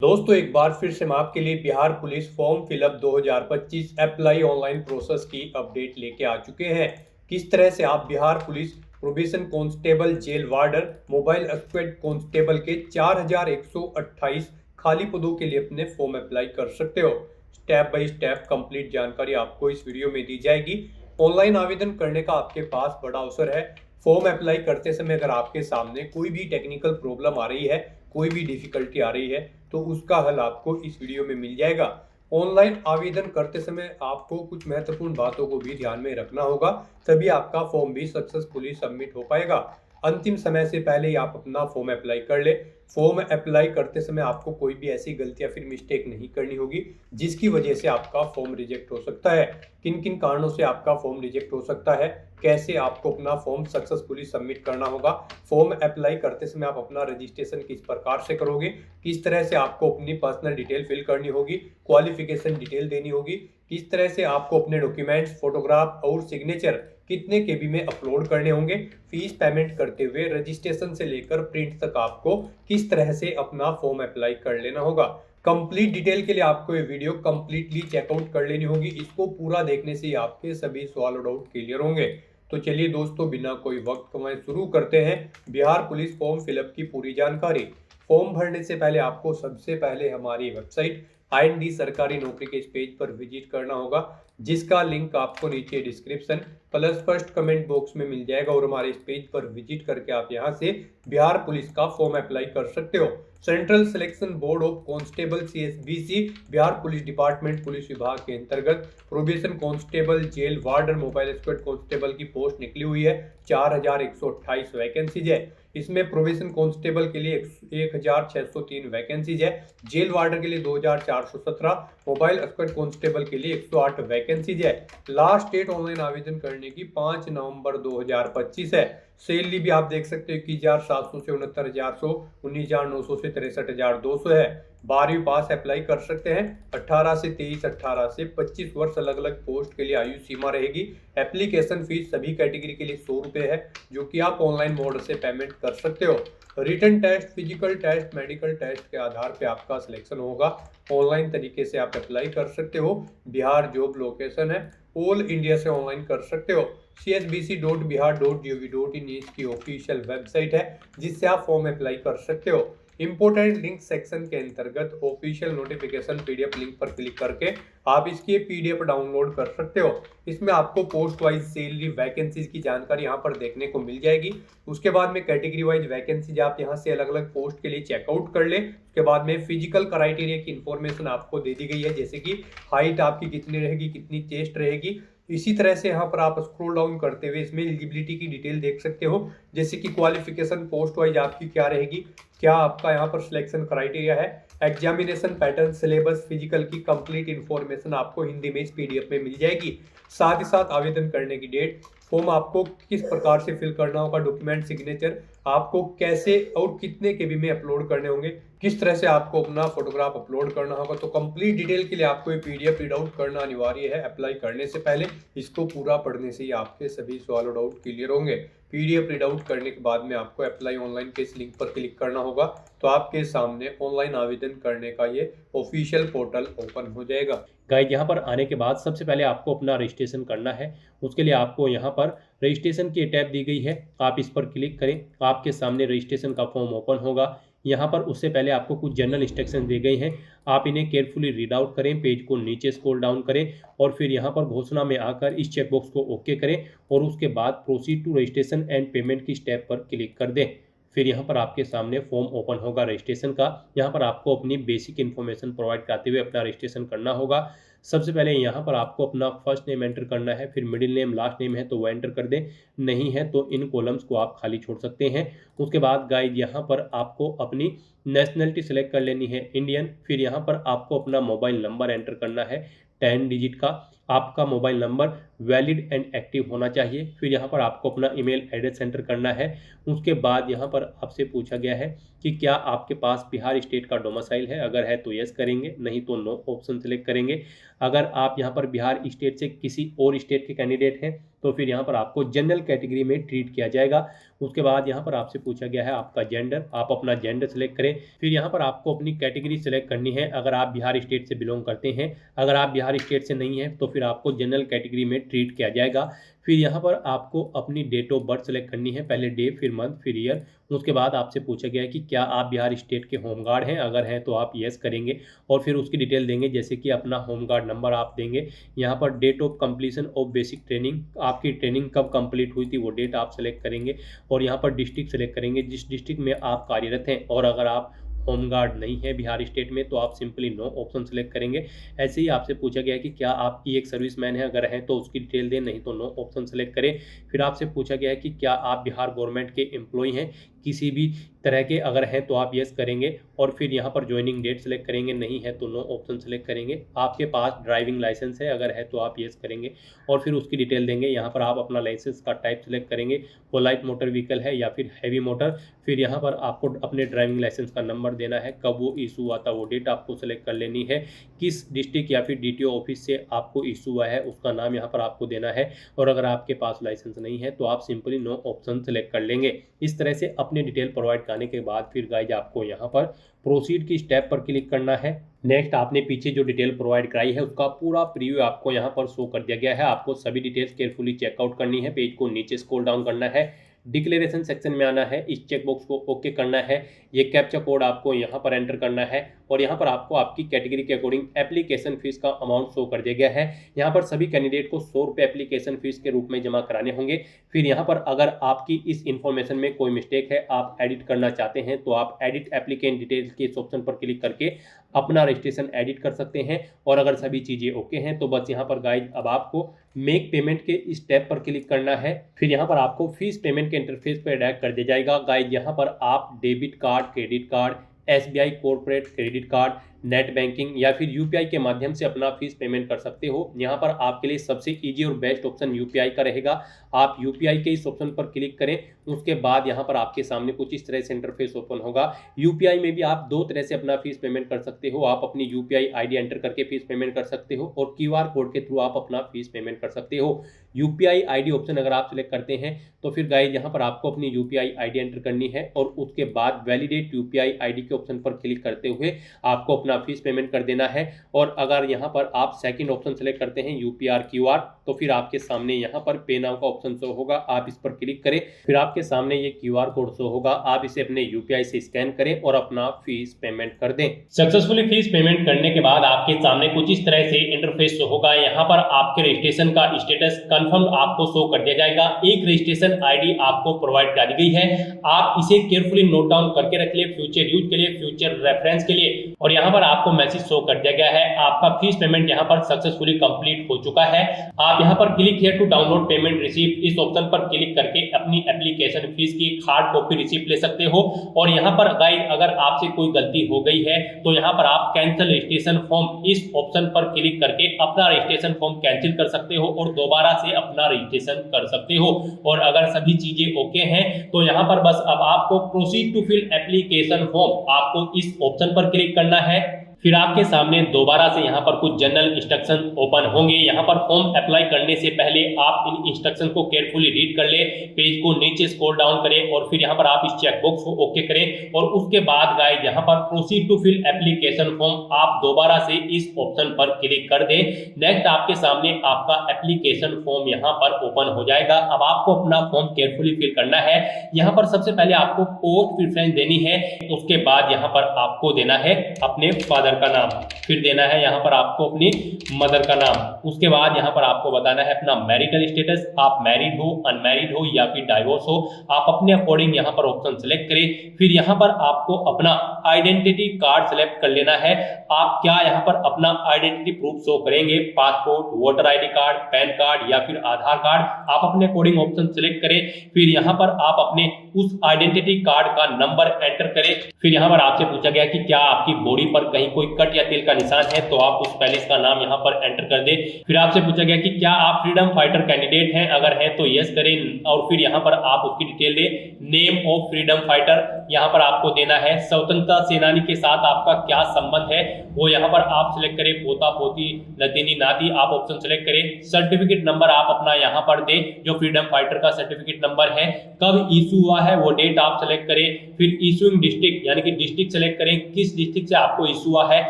दोस्तों एक बार फिर से मैं आपके लिए Bihar police form fill up 2025 apply online process की अपडेट लेके आ चुके हैं। किस तरह से आप Bihar police probation constable jail warder mobile squad constable के 4128 खाली पदों के लिए अपने फॉर्म अप्लाई कर सकते हो। स्टेप बाय स्टेप कंप्लीट जानकारी आपको इस वीडियो में दी जाएगी। ऑनलाइन आवेदन करने का आपके पास बड़ा अवसर है। फॉर्म अप्लाई करते समय अगर आपके सामने कोई भी टेक्निकल प्रॉब्लम आ रही है, कोई भी डिफिकल्टी आ रही है, तो उसका हल आपको इस वीडियो में मिल जाएगा। ऑनलाइन आवेदन करते समय आपको कुछ महत्वपूर्ण बातों को भी ध्यान में रखना होगा, तभी आपका फॉर्म भी सक्सेसफुली सबमिट हो पाएगा। अंतिम समय से पहले ही आप अपना फॉर्म अप्लाई कर ले। फॉर्म अप्लाई करते समय आपको कोई भी ऐसी गलती या फिर मिस्टेक नहीं करनी होगी जिसकी वजह से आपका फॉर्म रिजेक्ट हो सकता है। किन किन कारणों से आपका फॉर्म रिजेक्ट हो सकता है, कैसे आपको अपना फॉर्म सक्सेसफुली सबमिट करना होगा, फॉर्म अप्लाई करते समय आप अपना रजिस्ट्रेशन किस प्रकार से करोगे, किस तरह से आपको अपनी पर्सनल डिटेल फिल करनी होगी, क्वालिफिकेशन डिटेल देनी होगी, किस तरह से आपको अपने डॉक्यूमेंट्स, फोटोग्राफ और सिग्नेचर कितने केबी में अपलोड करने होंगे, फीस पेमेंट करते हुए रजिस्ट्रेशन से लेकर प्रिंट तक आपको किस तरह से अपना फॉर्म अप्लाई कर लेना होगा। कंप्लीट डिटेल के लिए आपको ये वीडियो कंप्लीटली चेकआउट कर लेनी होगी। इसको पूरा देखने से ही आपके सभी सवाल और डाउट क्लियर होंगे। तो चलिए दोस्तों, बिना कोई वक्त गंवाए शुरू करते हैं बिहार पुलिस फॉर्म फिलअप की पूरी जानकारी। फॉर्म भरने से पहले आपको सबसे पहले हमारी वेबसाइट IND सरकारी नौकरी के इस पेज पर विजिट करना होगा, जिसका लिंक आपको नीचे description plus first comment box में मिल जाएगा। और हमारे इस पेज पर विजिट करके आप यहां से बिहार पुलिस का फॉर्म अप्लाई कर सकते हो। Central selection board of constable CSBC Bihar police department police विभाग के अंतर्गत probation constable jail warder mobile squad constable की पोस्ट निकली हुई है। 4128 वैकेंसीज है। इसमें प्रोबेशन कांस्टेबल के लिए 1603 वैकेंसीज है, जेल वार्डर के लिए 2417, मोबाइल स्क्वाड कांस्टेबल के लिए 108 वैकेंसीज है। लास्ट डेट ऑनलाइन आवेदन करने की 5 नवंबर 2025 है। सैलरी भी आप देख सकते हो 21,700 से 69,100, 19,900 से 63,200 है। 12वीं पास अप्लाई कर सकते हैं। 18 से 23, 18 से 25 वर्ष अलग अलग पोस्ट के लिए आयु सीमा रहेगी। एप्लीकेशन फीस सभी कैटेगरी के लिए 100 रुपये है, जो कि आप ऑनलाइन मोड से पेमेंट कर सकते हो। Written test, physical test, medical test के आधार पे आपका सिलेक्शन होगा। ऑनलाइन तरीके से आप अप्लाई कर सकते हो। बिहार जॉब लोकेशन है, ऑल इंडिया से ऑनलाइन कर सकते हो। csbc.bihar.gov.in इसकी ऑफिशियल वेबसाइट है, जिससे आप फॉर्म अप्लाई कर सकते हो। इंपोर्टेंट लिंक सेक्शन के अंतर्गत ऑफिशियल नोटिफिकेशन PDF लिंक पर क्लिक करके आप इसकी PDF डाउनलोड कर सकते हो। इसमें आपको पोस्ट वाइज सैलरी, वैकेंसीज की जानकारी यहाँ पर देखने को मिल जाएगी। उसके बाद में कैटेगरी वाइज वैकेंसीज आप यहाँ से अलग अलग पोस्ट के लिए चेकआउट कर ले। उसके बाद में फिजिकल क्राइटेरिया की इंफॉर्मेशन आपको दे दी गई है, जैसे कि हाइट आपकी कितनी रहेगी, कितनी चेस्ट रहेगी। इसी तरह से यहाँ पर आप स्क्रॉल डाउन करते हुए इसमें एलिजिबिलिटी की डिटेल देख सकते हो, जैसे कि क्वालिफिकेशन पोस्ट वाइज आपकी क्या रहेगी, क्या आपका यहाँ पर सिलेक्शन क्राइटेरिया है, एग्जामिनेशन पैटर्न, सिलेबस, फिजिकल की कंप्लीट इंफॉर्मेशन आपको हिंदी में इस PDF में मिल जाएगी। साथ ही साथ आवेदन करने की डेट, फॉर्म आपको किस प्रकार से फिल करना होगा, डॉक्यूमेंट, सिग्नेचर आपको कैसे और कितने केबी में अपलोड करने होंगे, किस तरह से आपको अपना फोटोग्राफ अपलोड करना होगा। तो कंप्लीट डिटेल के लिए आपको ये PDF प्रिंट आउट करना अनिवार्य है अप्लाई करने से पहले। इसको पूरा पढ़ने से ही आपके सभी सवाल और डाउट क्लियर होंगे। PDF प्रिंट आउट करने के बाद में आपको अप्लाई ऑनलाइन के इस लिंक पर क्लिक करना होगा, तो आपके सामने ऑनलाइन आवेदन करने का ये ऑफिशियल पोर्टल ओपन हो जाएगा। गाइड यहाँ पर आने के बाद सबसे पहले आपको अपना रजिस्ट्रेशन करना है। उसके लिए आपको यहाँ पर रजिस्ट्रेशन की टैब दी गई है, आप इस पर क्लिक करें। आपके सामने रजिस्ट्रेशन का फॉर्म ओपन होगा। यहाँ पर उससे पहले आपको कुछ जनरल इंस्ट्रक्शन दिए गए हैं, आप इन्हें केयरफुली रीड आउट करें। पेज को नीचे स्क्रॉल डाउन करें और फिर यहाँ पर घोषणा में आकर इस चेकबॉक्स को ओके करें और उसके बाद proceed to registration and payment की स्टेप पर क्लिक कर दें। फिर यहाँ पर आपके सामने फॉर्म ओपन होगा रजिस्ट्रेशन का। यहाँ पर आपको अपनी बेसिक इन्फॉर्मेशन प्रोवाइड कराते हुए अपना रजिस्ट्रेशन करना होगा। सबसे पहले यहाँ पर आपको अपना फर्स्ट नेम एंटर करना है, फिर मिडिल नेम, लास्ट नेम है तो वो एंटर कर दें, नहीं है तो इन कॉलम्स को आप खाली छोड़ सकते हैं। उसके बाद गाइड यहाँ पर आपको अपनी नेशनलिटी सेलेक्ट कर लेनी है, इंडियन। फिर यहाँ पर आपको अपना मोबाइल नंबर एंटर करना है 10 डिजिट का। आपका mobile number valid and active होना चाहिए। फिर यहाँ पर आपको अपना ईमेल एड्रेस एंटर करना है। उसके बाद यहाँ पर आपसे पूछा गया है कि क्या आपके पास बिहार स्टेट का डोमिसाइल है, अगर है तो यस करेंगे, नहीं तो नो ऑप्शन सेलेक्ट करेंगे। अगर आप यहाँ पर बिहार स्टेट से किसी और स्टेट के कैंडिडेट हैं तो फिर यहाँ पर आपको जनरल कैटेगरी में ट्रीट किया जाएगा। उसके बाद यहाँ पर आपसे पूछा गया है आपका जेंडर, आप अपना जेंडर सेलेक्ट करें। फिर यहाँ पर आपको अपनी कैटेगरी सेलेक्ट करनी है, अगर आप बिहार स्टेट से बिलोंग करते हैं। अगर आप बिहार स्टेट से नहीं हैं तो फिर आपको जनरल कैटेगरी में ट्रीट किया जाएगा। फिर यहाँ पर आपको अपनी डेट ऑफ बर्थ सेलेक्ट करनी है, पहले डे फिर मंथ फिर ईयर। उसके बाद आपसे पूछा गया है कि क्या आप बिहार स्टेट के होमगार्ड हैं, अगर हैं तो आप यस करेंगे और फिर उसकी डिटेल देंगे, जैसे कि अपना होमगार्ड नंबर आप देंगे। यहाँ पर date of completion of basic training, आपकी ट्रेनिंग कब कंप्लीट हुई थी वो डेट आप सेलेक्ट करेंगे और यहाँ पर डिस्ट्रिक्ट सेलेक्ट करेंगे जिस डिस्ट्रिक्ट में आप कार्यरत हैं। और अगर आप होमगार्ड नहीं है बिहार स्टेट में तो आप सिंपली नो ऑप्शन सेलेक्ट करेंगे। ऐसे ही आपसे पूछा गया है कि क्या आप एक सर्विसमैन हैं, अगर हैं तो उसकी डिटेल दें, नहीं तो नो ऑप्शन सेलेक्ट करें। फिर आपसे पूछा गया है कि क्या आप बिहार गवर्नमेंट के एम्प्लॉय हैं किसी भी तरह के, अगर हैं तो आप यस करेंगे और फिर यहाँ पर ज्वाइनिंग डेट सेलेक्ट करेंगे, नहीं है तो नो ऑप्शन सेलेक्ट करेंगे। आपके पास ड्राइविंग लाइसेंस है, अगर है तो आप यस करेंगे और फिर उसकी डिटेल देंगे। यहाँ पर आप अपना लाइसेंस का टाइप सेलेक्ट करेंगे, वो लाइट मोटर व्हीकल है या फिर हैवी मोटर। फिर यहाँ पर आपको अपने ड्राइविंग लाइसेंस का नंबर देना है, कब वो इशू हुआ था वो डेट आपको सेलेक्ट कर लेनी है, किस डिस्ट्रिक्ट या फिर DTO ऑफिस से आपको इशू हुआ है उसका नाम यहाँ पर आपको देना है। और अगर आपके पास लाइसेंस नहीं है तो आप सिंपली नो ऑप्शन सेलेक्ट कर लेंगे। इस तरह से अपनी डिटेल प्रोवाइड करने के बाद फिर गाइज आपको यहाँ पर प्रोसीड की स्टेप पर क्लिक करना है। नेक्स्ट आपने पीछे जो डिटेल प्रोवाइड कराई है उसका पूरा प्रीव्यू आपको यहाँ पर शो कर दिया गया है। आपको सभी डिटेल्स केयरफुली चेकआउट करनी है, पेज को नीचे स्क्रॉल डाउन करना है, डिक्लेरेशन सेक्शन में आना है, इस चेकबॉक्स को ओके करना है, ये कैप्चा कोड आपको यहाँ पर एंटर करना है और यहाँ पर आपको आपकी कैटेगरी के अकॉर्डिंग एप्लीकेशन फीस का अमाउंट शो कर दिया गया है। यहाँ पर सभी कैंडिडेट को 100 रुपये एप्लीकेशन फीस के रूप में जमा कराने होंगे। फिर यहाँ पर अगर आपकी इस इन्फॉर्मेशन में कोई मिस्टेक है, आप एडिट करना चाहते हैं तो आप एडिट एप्लीकेंट डिटेल्स के इस ऑप्शन पर क्लिक करके अपना रजिस्ट्रेशन एडिट कर सकते हैं। और अगर सभी चीज़ें ओके हैं तो बस यहाँ पर गाइज अब आपको मेक पेमेंट के इस टैब पर क्लिक करना है। फिर यहाँ पर आपको फीस पेमेंट के इंटरफेस पर डायरेक्ट कर दिया जाएगा। गाइज यहाँ पर आप debit card, credit card, SBI corporate credit card, net banking या फिर UPI के माध्यम से अपना फीस पेमेंट कर सकते हो। यहाँ पर आपके लिए सबसे इजी और बेस्ट ऑप्शन UPI का रहेगा। आप UPI के इस ऑप्शन पर क्लिक करें, उसके बाद यहाँ पर आपके सामने कुछ इस तरह से इंटरफेस ओपन होगा। UPI में भी आप दो तरह से अपना फीस पेमेंट कर सकते हो। आप अपनी UPI ID एंटर करके फीस पेमेंट कर सकते हो और QR कोड के थ्रू आप अपना फीस पेमेंट कर सकते हो। UPI ID ऑप्शन अगर आप सिलेक्ट करते हैं तो फिर गाइज यहाँ पर आपको अपनी UPI ID एंटर करनी है और उसके बाद वैलिडेट UPI ID के ऑप्शन पर क्लिक करते हुए आपको अपना फीस पेमेंट कर देना है। और अगर यहाँ पर आप सेकंड ऑप्शन सेलेक्ट करते हैं UPR QR तो फिर आपके सामने यहाँ पर पे नाउ का ऑप्शन शो होगा, आप इस पर क्लिक करें, फिर आपके सामने ये QR कोड शो होगा, आप इसे अपने UPI से स्कैन करें और अपना फीस पेमेंट कर दें। सक्सेसफुली फीस पेमेंट करने के बाद आपके सामने कुछ इस तरह से इंटरफेस शो होगा। यहाँ पर आपके रजिस्ट्रेशन का स्टेटस कंफर्म आपको शो कर दिया जाएगा। एक रजिस्ट्रेशन ID आपको प्रोवाइड कर दी गई है, आप इसे केयरफुली नोट डाउन करके रख ले फ्यूचर यूज के लिए, फ्यूचर रेफरेंस के लिए। और यहाँ पर आपको मैसेज शो कर दिया गया है, आपका फीस पेमेंट यहाँ पर सक्सेसफुली कंप्लीट हो चुका है। आप यहाँ पर click here to download payment receipt इस ऑप्शन पर क्लिक करके अपनी एप्लीकेशन फीस की हार्ड कॉपी रिसीप्ट ले सकते हो। और यहाँ पर गाइस अगर आपसे कोई गलती हो गई है तो यहाँ पर आप कैंसिल रजिस्ट्रेशन फॉर्म इस ऑप्शन पर क्लिक करके अपना रजिस्ट्रेशन फॉर्म कैंसिल कर सकते हो और दोबारा से अपना रजिस्ट्रेशन कर सकते हो। और अगर सभी चीजें ओके हैं तो यहाँ पर बस अब आपको proceed to fill application form आपको इस ऑप्शन पर क्लिक करना है। फिर आपके सामने दोबारा से यहाँ पर कुछ जनरल इंस्ट्रक्शन ओपन होंगे। यहाँ पर फॉर्म अप्लाई करने से पहले आप इन इंस्ट्रक्शन को केयरफुली रीड कर ले, पेज को नीचे स्क्रॉल डाउन करें और फिर यहाँ पर आप इस चेकबॉक्स को ओके करें। और उसके बाद गाइस यहाँ पर proceed to fill application form आप दोबारा से इस ऑप्शन पर क्लिक कर दें। नेक्स्ट आपके सामने आपका एप्लीकेशन फॉर्म यहाँ पर ओपन हो जाएगा। अब आपको अपना फॉर्म केयरफुली फिल करना है। यहाँ पर सबसे पहले आपको पोस्ट प्रेफरेंस देनी है, उसके बाद यहाँ पर आपको देना है अपने फादर का नाम, फिर देना है यहाँ पर आपको अपनी मदर का नाम। उसके बाद यहाँ पर आपको बताना है अपना मैरिटल स्टेटस, आप मैरिड हो, अनमैरिड हो या फिर डाइवोर्स हो। आप अपने अकॉर्डिंग यहाँ पर ऑप्शन सेलेक्ट करें। फिर यहाँ पर आपको अपना आइडेंटिटी कार्ड सेलेक्ट कर लेना है। आप क्या यहाँ पर अपना आइडेंटिटी प्रूफ शो करेंगे, passport, voter ID card, pan card या फिर आधार कार्ड, आप अपने अकॉर्डिंग ऑप्शन सेलेक्ट करें। फिर यहाँ पर आप अपने उस आइडेंटिटी कार्ड का नंबर एंटर करें। फिर यहाँ पर आपसे पूछा गया कि क्या आपकी बॉडी पर कहीं कोई कट या तिल का निशान है, तो आप उस पैलेस का नाम यहाँ पर एंटर कर दें। फिर आपसे पूछा गया कि क्या आप फ्रीडम फाइटर कैंडिडेट हैं, अगर है तो यस करें और फिर यहाँ पर आप उसकी डिटेल दें। नेम ऑफ फ्रीडम फाइटर यहाँ पर आपको देना है। स्वतंत्रता सेनानी के साथ आपका क्या संबंध है वो यहाँ पर आप सिलेक्ट करें। पोता पोती नतीनी नाती आप ऑप्शन सिलेक्ट करें। सर्टिफिकेट नंबर आप अपना यहाँ पर दें जो फ्रीडम फाइटर का सर्टिफिकेट नंबर है। कब इशू हुआ है वो डेट आप सिलेक्ट करें। फिर इशूइंग डिस्ट्रिक्ट यानी कि डिस्ट्रिक्ट सेलेक्ट करें, किस डिस्ट्रिक्ट से आपको इशू हुआ है।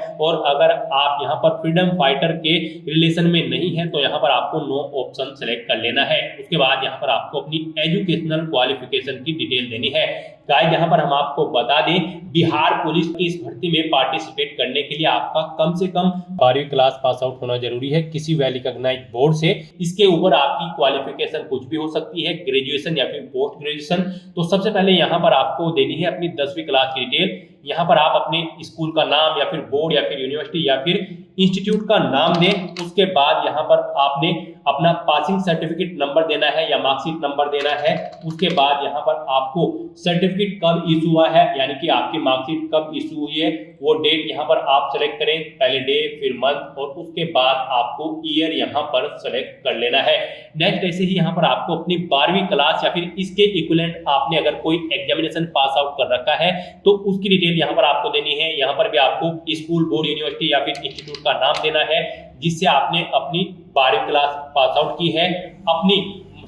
और अगर आप यहाँ पर फ्रीडम फाइटर के रिलेशन में नहीं है तो यहाँ पर आपको नो ऑप्शन सेलेक्ट कर लेना है। उसके बाद यहाँ पर आपको अपनी एजुकेशनल क्वालिफिकेशन की डिटेल देनी है। गाइस यहाँ पर हम आपको बता दें बिहार पुलिस की इस भर्ती में पार्टिसिपेट करने के लिए आपका कम से कम 12वीं क्लास पास आउट होना जरूरी है किसी वेल रिकॉग्नाइज्ड बोर्ड से। इसके ऊपर आपकी क्वालिफिकेशन कुछ भी हो सकती है, ग्रेजुएशन या फिर पोस्ट ग्रेजुएशन। तो सबसे पहले यहाँ पर आपको देनी है अपनी 10वीं क्लास की डिटेल। यहाँ पर आप अपने स्कूल का नाम या फिर बोर्ड या फिर यूनिवर्सिटी या फिर इंस्टीट्यूट का नाम दें। उसके बाद यहाँ पर आपने अपना पासिंग सर्टिफिकेट नंबर देना है या मार्कशीट नंबर देना है। उसके बाद यहाँ पर आपको सर्टिफिकेट कब इशू हुआ है यानी कि आपकी मार्कशीट कब इशू हुई है वो डेट यहाँ पर आप सेलेक्ट करें, पहले डे फिर मंथ और उसके बाद आपको ईयर यहाँ पर सेलेक्ट कर लेना है। नेक्स्ट ऐसे ही यहाँ पर आपको अपनी 12वीं क्लास या फिर इसके इक्विवेलेंट आपने अगर कोई एग्जामिनेशन पास आउट कर रखा है तो उसकी डिटेल यहाँ पर आपको देनी है। यहाँ पर भी आपको स्कूल, बोर्ड, यूनिवर्सिटी या फिर इंस्टीट्यूट का नाम देना है जिससे आपने अपनी 12वीं क्लास पास आउट की है। अपनी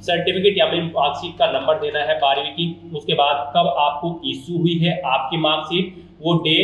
सर्टिफिकेट या फिर मार्कशीट का नंबर देना है 12वीं की। उसके बाद कब आपको इशू हुई है आपकी मार्कशीट, वो डे,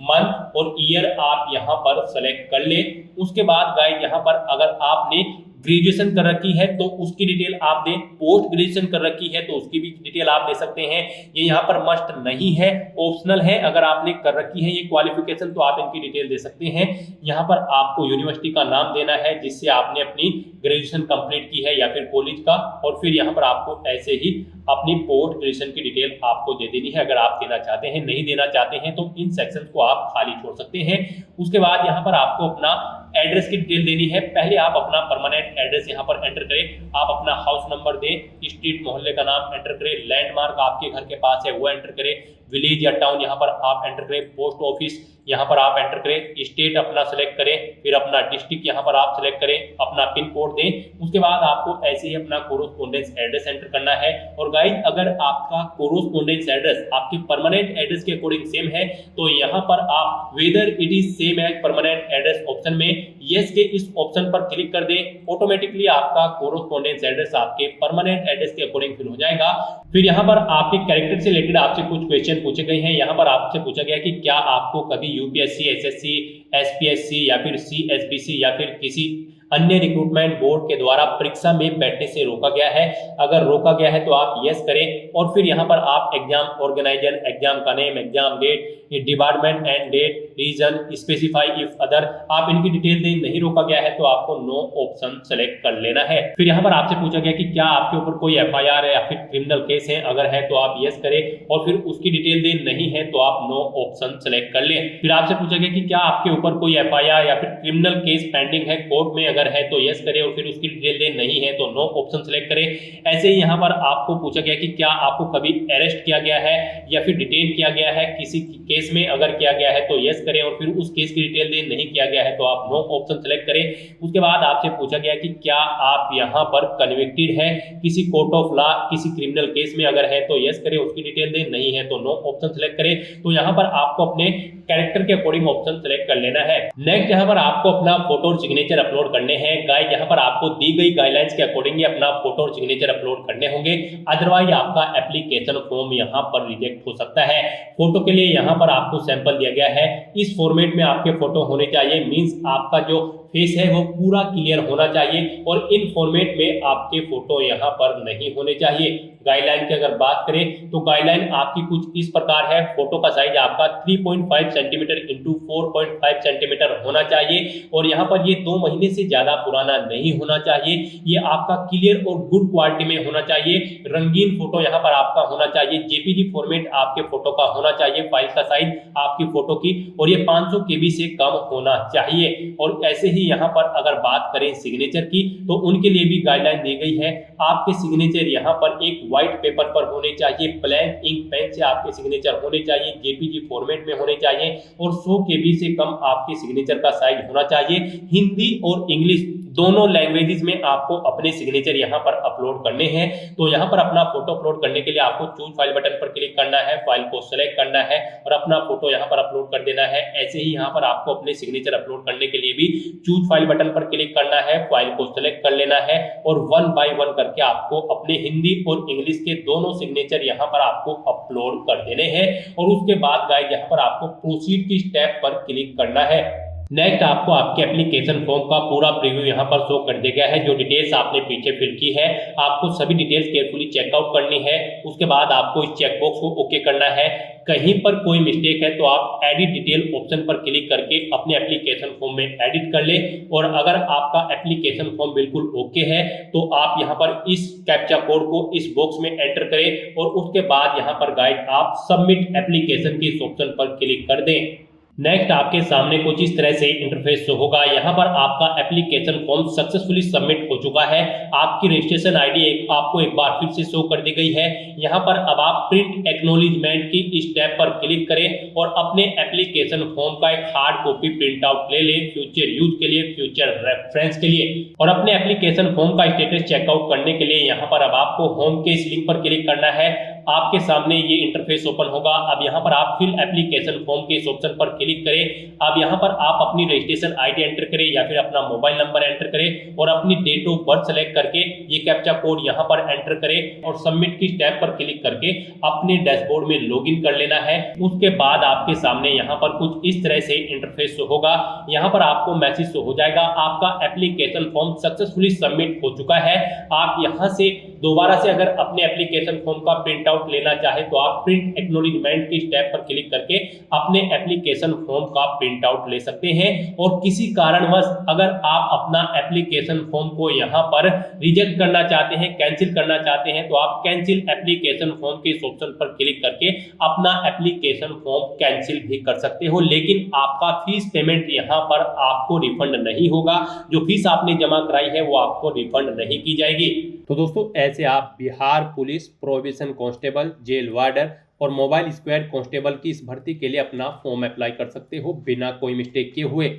मंथ और ईयर आप यहाँ पर सेलेक्ट कर ले। उसके बाद गाइस यहाँ पर अगर आपने ग्रेजुएशन कर रखी है तो उसकी डिटेल आप दें। पोस्ट ग्रेजुएशन कर रखी है तो उसकी भी डिटेल आप दे सकते हैं। ये यहाँ पर मस्ट नहीं है, ऑप्शनल है। अगर आपने कर रखी है ये क्वालिफिकेशन तो आप इनकी डिटेल दे सकते हैं। यहाँ पर आपको यूनिवर्सिटी का नाम देना है जिससे आपने अपनी ग्रेजुएशन कंप्लीट की है या फिर कॉलेज का। और फिर यहाँ पर आपको ऐसे ही अपनी पोस्ट ग्रेजुएशन की डिटेल आपको दे देनी है अगर आप देना चाहते हैं। नहीं देना चाहते हैं तो इन सेक्शंस को आप खाली छोड़ सकते हैं। उसके बाद यहाँ पर आपको अपना एड्रेस की डिटेल देनी है। पहले आप अपना परमानेंट एड्रेस यहाँ पर एंटर करें। आप अपना हाउस नंबर दें, स्ट्रीट मोहल्ले का नाम एंटर करें, लैंडमार्क आपके घर के पास है वो एंटर करें, विलेज या टाउन यहाँ पर आप एंटर करें, पोस्ट ऑफिस यहाँ पर आप एंटर करें, स्टेट अपना सेलेक्ट करें, फिर अपना डिस्ट्रिक्ट यहाँ पर आप सेलेक्ट करें, अपना पिन कोड दें। उसके बाद आपको ऐसे ही अपना कोरोस्पोंडेंस एड्रेस एंटर करना है। और गाइस अगर आपका कोरोस्पोंडेंस एड्रेस आपके परमानेंट एड्रेस के अकॉर्डिंग सेम है तो यहाँ पर आप whether it is same as permanent address option में यस के इस ऑप्शन पर क्लिक कर दें। ऑटोमेटिकली आपका कोरोस्पोंडेंस एड्रेस आपके परमानेंट एड्रेस के अकॉर्डिंग फिल हो जाएगा। फिर यहाँ पर आपके कैरेक्टर से रिलेटेड आपसे कुछ क्वेश्चन पूछे गए हैं। यहाँ पर आपसे पूछा गया कि क्या आपको कभी यूपीएससी, एसएससी, एसपीएससी या फिर सीएसबीसी या फिर किसी अन्य रिक्रूटमेंट बोर्ड के द्वारा परीक्षा में बैठने से रोका गया है। अगर रोका गया है तो आप यस करें। और फिर यहाँ पर आप एग्जाम ऑर्गेनाइजर, एग्जाम का name, exam date, department and date, reason, specify if other आप इनकी डिटेल दें। नहीं रोका गया है तो आपको नो ऑप्शन सेलेक्ट कर लेना है। फिर यहाँ पर आपसे पूछा गया कि क्या आपके ऊपर कोई एफआईआर है या फिर क्रिमिनल केस है, अगर है तो आप यस करें और फिर उसकी डिटेल दें। नहीं है तो आप नो ऑप्शन सेलेक्ट कर लें। फिर आपसे पूछा गया कि क्या आपके ऊपर कोई एफआईआर या फिर क्रिमिनल केस पेंडिंग है कोर्ट में, अगर है तो यस करें और फिर उसकी डिटेल दें। नहीं है तो नो ऑप्शन सेलेक्ट करें। ऐसे ही यहाँ पर आपको पूछा गया कि क्या आपको कभी अरेस्ट किया गया है या फिर डिटेन किया गया है किसी केस में, अगर किया गया है तो यस करें और फिर उस केस की डिटेल दें। नहीं किया गया है तो आप नो ऑप्शन सेलेक्ट करें। उसके बाद आपसे पूछा गया कि क्या आप यहाँ पर कन्विक्टेड है किसी कोर्ट ऑफ लॉ किसी क्रिमिनल केस में, अगर है तो यस करें उसकी डिटेल दें। नहीं है तो नो ऑप्शन सेलेक्ट करें। तो यहाँ पर आपको अपने कैरेक्टर के अकॉर्डिंग ऑप्शन सेलेक्ट कर लेना है। नेक्स्ट यहाँ पर आपको अपना फोटो और सिग्नेचर अपलोड करने हैं। गाइस यहाँ पर आपको दी गई गाइडलाइंस के अकॉर्डिंग अपना फोटो और सिग्नेचर अपलोड करने होंगे, अदरवाइज आपका एप्लीकेशन फॉर्म यहाँ पर रिजेक्ट हो सकता है। फोटो के लिए यहाँ पर आपको सैंपल दिया गया है। इस फॉर्मेट में आपके फोटो होने चाहिए, मींस आपका जो फेस है वो पूरा क्लियर होना चाहिए और इन फॉर्मेट में आपके फोटो यहाँ पर नहीं होने चाहिए। गाइडलाइन की अगर बात करें तो गाइडलाइन आपकी कुछ इस प्रकार है। फोटो का साइज आपका 3.5 सेंटीमीटर इंटू 4.5 सेंटीमीटर होना चाहिए और यहाँ पर ये 2 महीने से ज्यादा पुराना नहीं होना चाहिए। ये आपका क्लियर और गुड क्वालिटी में होना चाहिए। रंगीन फोटो यहाँ पर आपका होना चाहिए। जेपीजी फॉर्मेट आपके फोटो का होना चाहिए, फाइल का साइज आपकी फोटो की, और ये 500 KB से कम होना चाहिए। और ऐसे ही यहाँ पर अगर बात करें सिग्नेचर की तो उनके लिए भी गाइडलाइन दी गई है। आपके सिग्नेचर यहाँ पर एक व्हाइट पेपर पर होने चाहिए, ब्लैंक इंक पेन से आपके सिग्नेचर होने चाहिए, जेपीजी फॉर्मेट में होने चाहिए और 100 केबी से कम आपके सिग्नेचर का साइज होना चाहिए। हिंदी और इंग्लिश दोनों लैंग्वेजेस में आपको अपने सिग्नेचर यहाँ पर अपलोड करने हैं। तो यहाँ पर अपना फोटो अपलोड करने के लिए आपको चूज फाइल बटन पर क्लिक करना है, फाइल को सेलेक्ट करना है और अपना फोटो यहाँ पर अपलोड कर देना है। ऐसे ही यहाँ पर आपको अपने सिग्नेचर अपलोड करने के लिए भी चूज फाइल बटन पर क्लिक करना है, फाइल को सेलेक्ट कर लेना है और 1 बाय 1 करके आपको अपने हिंदी और इंग्लिश के दोनों सिग्नेचर यहाँ पर आपको अपलोड कर देने हैं। और उसके बाद गाइस यहाँ पर आपको प्रोसीड की स्टेप पर क्लिक करना है। नेक्स्ट आपको आपके एप्लीकेशन फॉर्म का पूरा प्रीव्यू यहाँ पर शो कर दिया गया है। जो डिटेल्स आपने पीछे फिल की है आपको सभी डिटेल्स केयरफुली चेकआउट करनी है। उसके बाद आपको इस चेकबॉक्स को ओके करना है। कहीं पर कोई मिस्टेक है तो आप एडिट डिटेल ऑप्शन पर क्लिक करके अपने एप्लीकेशन फॉर्म में एडिट कर ले। और अगर आपका एप्लीकेशन फॉर्म बिल्कुल ओके है तो आप यहाँ पर इस कैप्चा कोड को इस बॉक्स में एंटर करें और उसके बाद यहाँ पर गाइस आप सबमिट एप्लीकेशन के इस ऑप्शन पर क्लिक कर दें। नेक्स्ट आपके सामने कुछ इस तरह से इंटरफेस होगा। यहाँ पर आपका एप्लीकेशन फॉर्म सक्सेसफुली सबमिट हो चुका है। आपकी रजिस्ट्रेशन आईडी आपको एक बार फिर से शो कर दी गई है। यहाँ पर अब आप प्रिंट एक्नॉलेजमेंट की स्टेप पर क्लिक करें और अपने एप्लीकेशन फॉर्म का एक हार्ड कॉपी प्रिंट आउट ले लें फ्यूचर यूज के लिए, फ्यूचर रेफरेंस के लिए। और अपने एप्लीकेशन फॉर्म का स्टेटस चेकआउट करने के लिए यहाँ पर अब आपको होम के इस लिंक पर क्लिक करना है। आपके सामने ये इंटरफेस ओपन होगा। अब यहाँ पर आप फिल एप्लीकेशन फॉर्म के इस ऑप्शन पर क्लिक करें। अब यहाँ पर आप अपनी रजिस्ट्रेशन आईडी एंटर करें या फिर अपना मोबाइल नंबर एंटर करें और अपनी डेट ऑफ बर्थ सेलेक्ट करके ये कैप्चा कोड यहाँ पर एंटर करें और सबमिट की स्टेप पर क्लिक करके अपने डैशबोर्ड में लॉगिन कर लेना है। उसके बाद आपके सामने यहाँ पर कुछ इस तरह से इंटरफेस होगा। यहाँ पर आपको मैसेज हो जाएगा आपका एप्लीकेशन फॉर्म सक्सेसफुली सबमिट हो चुका है। आप यहाँ से दोबारा से अगर अपने एप्लीकेशन फॉर्म का प्रिंट आउट लेना चाहे तो आप प्रिंट एक्नॉलेजमेंट की स्टेप पर क्लिक करके अपने एप्लीकेशन फॉर्म का प्रिंट आउट ले सकते हैं। और किसी कारणवश अगर आप अपना एप्लीकेशन फॉर्म को यहाँ पर रिजेक्ट करना चाहते हैं, कैंसिल करना चाहते हैं तो आप कैंसिल एप्लीकेशन फॉर्म के इस ऑप्शन पर क्लिक करके अपना एप्लीकेशन फॉर्म कैंसिल भी कर सकते हो। लेकिन आपका फीस पेमेंट यहाँ पर आपको रिफंड नहीं होगा। जो फीस आपने जमा कराई है वो आपको रिफंड नहीं की जाएगी। तो दोस्तों ऐसे आप Bihar police probation constable, jail warder और मोबाइल स्क्वाड कांस्टेबल की इस भर्ती के लिए अपना फॉर्म अप्लाई कर सकते हो बिना कोई मिस्टेक किए हुए।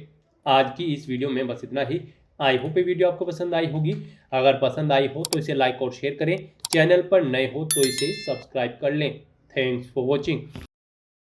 आज की इस वीडियो में बस इतना ही। आई होप ये वीडियो आपको पसंद आई होगी। अगर पसंद आई हो तो इसे लाइक और शेयर करें। चैनल पर नए हो तो इसे सब्सक्राइब कर लें। Thanks for watching.